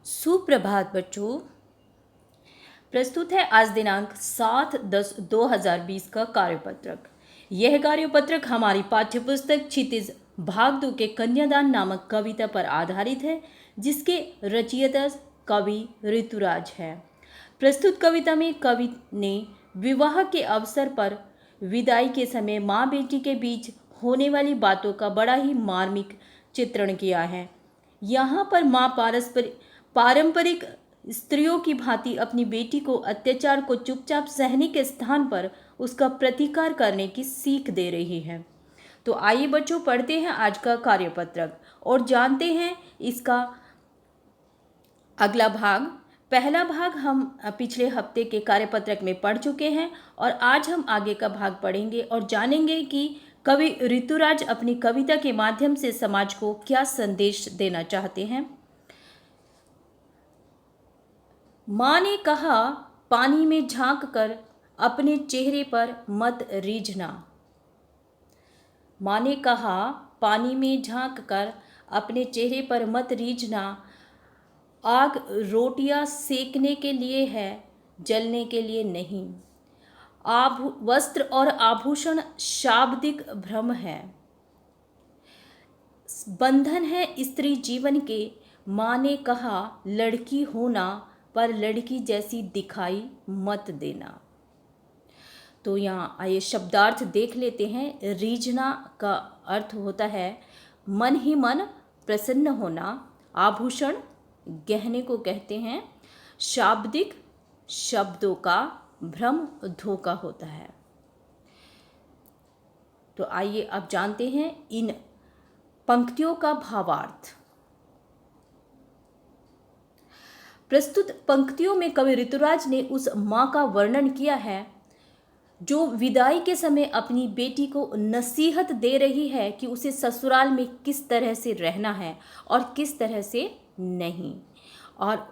सुप्रभात बच्चों। प्रस्तुत है आज दिनांक 7/10/2020 का कार्यपत्रक। यह कार्यपत्रक हमारी पाठ्यपुस्तक क्षितिज भाग 2 के कन्यादान नामक कविता पर आधारित है, जिसके रचयिता कवि ऋतुराज है। प्रस्तुत कविता में कवि ने विवाह के अवसर पर विदाई के समय माँ बेटी के बीच होने वाली बातों का बड़ा ही मार्मिक चित्रण किया है। यहाँ पर माँ पारंपरिक स्त्रियों की भांति अपनी बेटी को अत्याचार को चुपचाप सहने के स्थान पर उसका प्रतिकार करने की सीख दे रही है। तो आइए बच्चों, पढ़ते हैं आज का कार्यपत्रक और जानते हैं इसका अगला भाग। पहला भाग हम पिछले हफ्ते के कार्यपत्रक में पढ़ चुके हैं और आज हम आगे का भाग पढ़ेंगे और जानेंगे कि कवि ऋतुराज अपनी कविता के माध्यम से समाज को क्या संदेश देना चाहते हैं। माँ ने कहा, पानी में झांक कर अपने चेहरे पर मत रीझना। माँ ने कहा, पानी में झांक कर अपने चेहरे पर मत रीझना। आग रोटियां सेकने के लिए है, जलने के लिए नहीं। वस्त्र और आभूषण शाब्दिक भ्रम है, बंधन है स्त्री जीवन के। माँ ने कहा, लड़की होना पर लड़की जैसी दिखाई मत देना। तो यहाँ आइए शब्दार्थ देख लेते हैं। रीझना का अर्थ होता है मन ही मन प्रसन्न होना। आभूषण गहने को कहते हैं। शाब्दिक शब्दों का भ्रम धोखा होता है। तो आइए अब जानते हैं इन पंक्तियों का भावार्थ। प्रस्तुत पंक्तियों में कवि ऋतुराज ने उस माँ का वर्णन किया है जो विदाई के समय अपनी बेटी को नसीहत दे रही है कि उसे ससुराल में किस तरह से रहना है और किस तरह से नहीं, और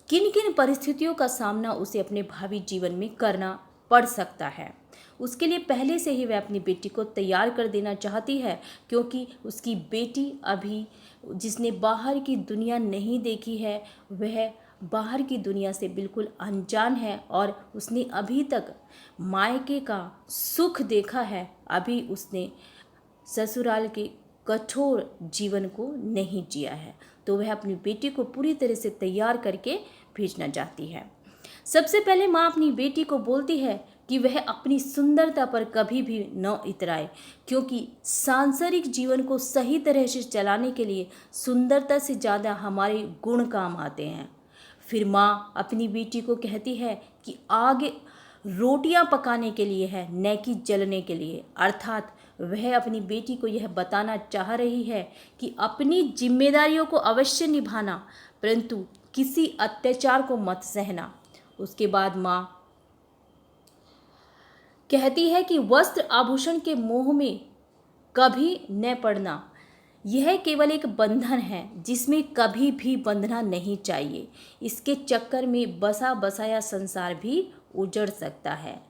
किन किन परिस्थितियों का सामना उसे अपने भावी जीवन में करना पड़ सकता है। उसके लिए पहले से ही वह अपनी बेटी को तैयार कर देना चाहती है, क्योंकि उसकी बेटी अभी जिसने बाहर की दुनिया नहीं देखी है, वह बाहर की दुनिया से बिल्कुल अनजान है और उसने अभी तक मायके का सुख देखा है। अभी उसने ससुराल के कठोर जीवन को नहीं जिया है, तो वह अपनी बेटी को पूरी तरह से तैयार करके भेजना चाहती है। सबसे पहले माँ अपनी बेटी को बोलती है कि वह अपनी सुंदरता पर कभी भी न इतराए, क्योंकि सांसारिक जीवन को सही तरह से चलाने के लिए सुंदरता से ज़्यादा हमारे गुण काम आते हैं। फिर माँ अपनी बेटी को कहती है कि आग रोटियां पकाने के लिए है, न कि जलने के लिए। अर्थात वह अपनी बेटी को यह बताना चाह रही है कि अपनी जिम्मेदारियों को अवश्य निभाना, परंतु किसी अत्याचार को मत सहना। उसके बाद माँ कहती है कि वस्त्र आभूषण के मोह में कभी न पड़ना। यह केवल एक बंधन है जिसमें कभी भी बंधना नहीं चाहिए। इसके चक्कर में बसा बसाया संसार भी उजड़ सकता है।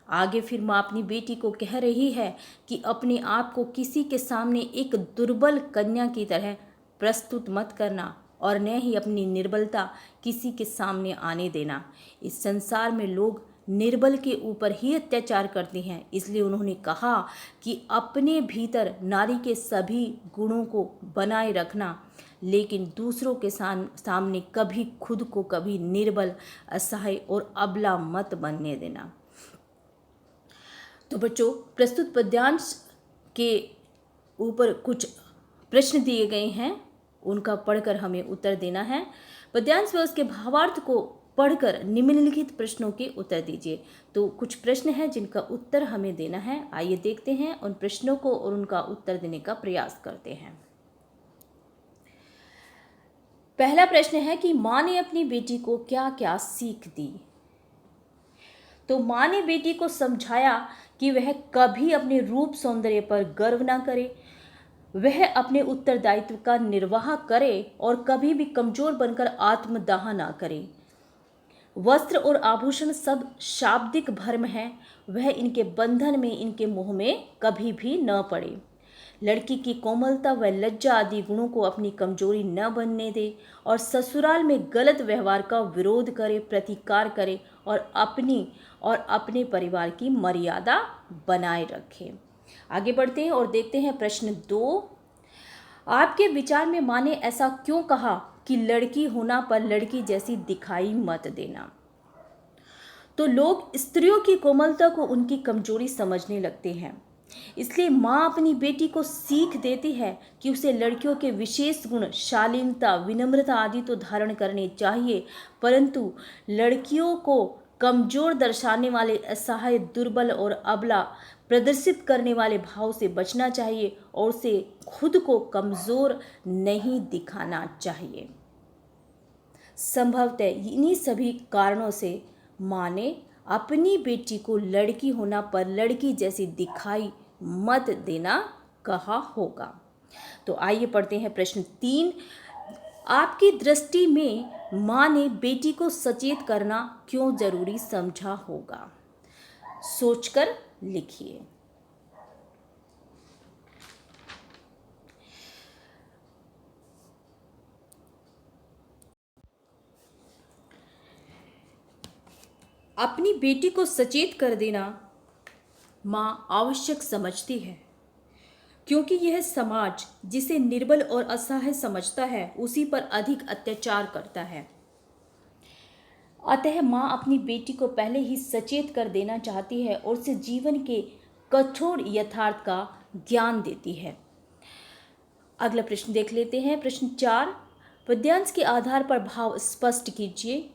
आगे फिर माँ अपनी बेटी को कह रही है कि अपने आप को किसी के सामने एक दुर्बल कन्या की तरह प्रस्तुत मत करना और न ही अपनी निर्बलता किसी के सामने आने देना। इस संसार में लोग निर्बल के ऊपर ही अत्याचार करते हैं, इसलिए उन्होंने कहा कि अपने भीतर नारी के सभी गुणों को बनाए रखना, लेकिन दूसरों के सामने कभी खुद को कभी निर्बल, असहाय और अबला मत बनने देना। तो बच्चों, प्रस्तुत पद्यांश के ऊपर कुछ प्रश्न दिए गए हैं, उनका पढ़कर हमें उत्तर देना है। पद्यांश व उसके भावार्थ को पढ़कर निम्नलिखित प्रश्नों के उत्तर दीजिए। तो कुछ प्रश्न हैं जिनका उत्तर हमें देना है। आइए देखते हैं उन प्रश्नों को और उनका उत्तर देने का प्रयास करते हैं। पहला प्रश्न है कि माँ ने अपनी बेटी को क्या क्या सीख दी। तो माँ ने बेटी को समझाया कि वह कभी अपने रूप सौंदर्य पर गर्व ना करे, वह अपने उत्तरदायित्व का निर्वाह करे और कभी भी कमजोर बनकर आत्मदाह ना करे। वस्त्र और आभूषण सब शाब्दिक भ्रम है, वह इनके बंधन में, इनके मोह में कभी भी न पड़े। लड़की की कोमलता व लज्जा आदि गुणों को अपनी कमजोरी न बनने दे और ससुराल में गलत व्यवहार का विरोध करे, प्रतिकार करे और अपने परिवार की मर्यादा बनाए रखे। आगे बढ़ते हैं और देखते हैं प्रश्न 2। आपके विचार में माँ ने ऐसा क्यों कहा कि लड़की होना पर लड़की जैसी दिखाई मत देना? तो लोग स्त्रियों की कोमलता को उनकी कमजोरी समझने लगते हैं, इसलिए माँ अपनी बेटी को सीख देती है कि उसे लड़कियों के विशेष गुण, शालीनता, विनम्रता आदि तो धारण करने चाहिए, परंतु लड़कियों को कमजोर दर्शाने वाले, असहाय, दुर्बल और अबला प्रदर्शित करने वाले भाव से बचना चाहिए और उसे खुद को कमजोर नहीं दिखाना चाहिए। संभवतः इन्हीं सभी कारणों से माँ ने अपनी बेटी को लड़की होना पर लड़की जैसी दिखाई मत देना कहा होगा। तो आइए पढ़ते हैं प्रश्न 3। आपकी दृष्टि में माँ ने बेटी को सचेत करना क्यों जरूरी समझा होगा? सोचकर लिखिए। अपनी बेटी को सचेत कर देना माँ आवश्यक समझती है, क्योंकि यह समाज जिसे निर्बल और असहाय समझता है उसी पर अधिक अत्याचार करता है। अतः माँ अपनी बेटी को पहले ही सचेत कर देना चाहती है और उसे जीवन के कठोर यथार्थ का ज्ञान देती है। अगला प्रश्न देख लेते हैं। प्रश्न 4। पद्यांश के आधार पर भाव स्पष्ट कीजिए।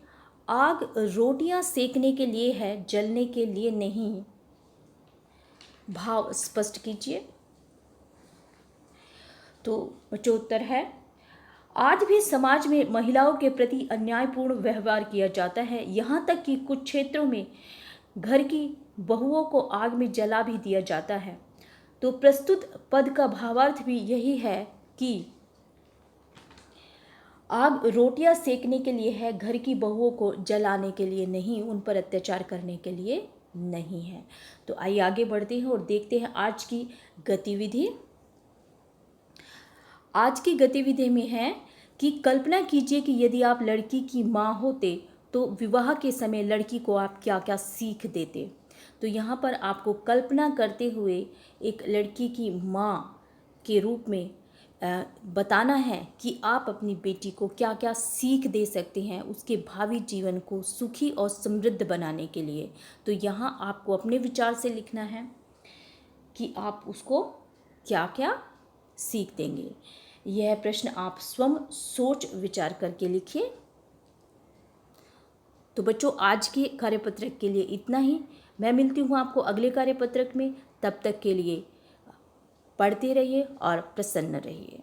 आग रोटियां सेकने के लिए है, जलने के लिए नहीं। भाव स्पष्ट कीजिए। तो बच्चों उत्तर है, आज भी समाज में महिलाओं के प्रति अन्यायपूर्ण व्यवहार किया जाता है। यहाँ तक कि कुछ क्षेत्रों में घर की बहुओं को आग में जला भी दिया जाता है। तो प्रस्तुत पद का भावार्थ भी यही है कि आग रोटियां सेकने के लिए है, घर की बहुओं को जलाने के लिए नहीं, उन पर अत्याचार करने के लिए नहीं है। तो आइए आगे बढ़ते हैं और देखते हैं आज की गतिविधि। आज की गतिविधि में है कि कल्पना कीजिए कि यदि आप लड़की की माँ होते तो विवाह के समय लड़की को आप क्या क्या सीख देते। तो यहाँ पर आपको कल्पना करते हुए एक लड़की की माँ के रूप में बताना है कि आप अपनी बेटी को क्या क्या सीख दे सकते हैं उसके भावी जीवन को सुखी और समृद्ध बनाने के लिए। तो यहाँ आपको अपने विचार से लिखना है कि आप उसको क्या क्या सीख देंगे। यह प्रश्न आप स्वयं सोच विचार करके लिखिए। तो बच्चों आज के कार्यपत्रक के लिए इतना ही। मैं मिलती हूँ आपको अगले कार्यपत्रक में। तब तक के लिए पढ़ते रहिए और प्रसन्न रहिए।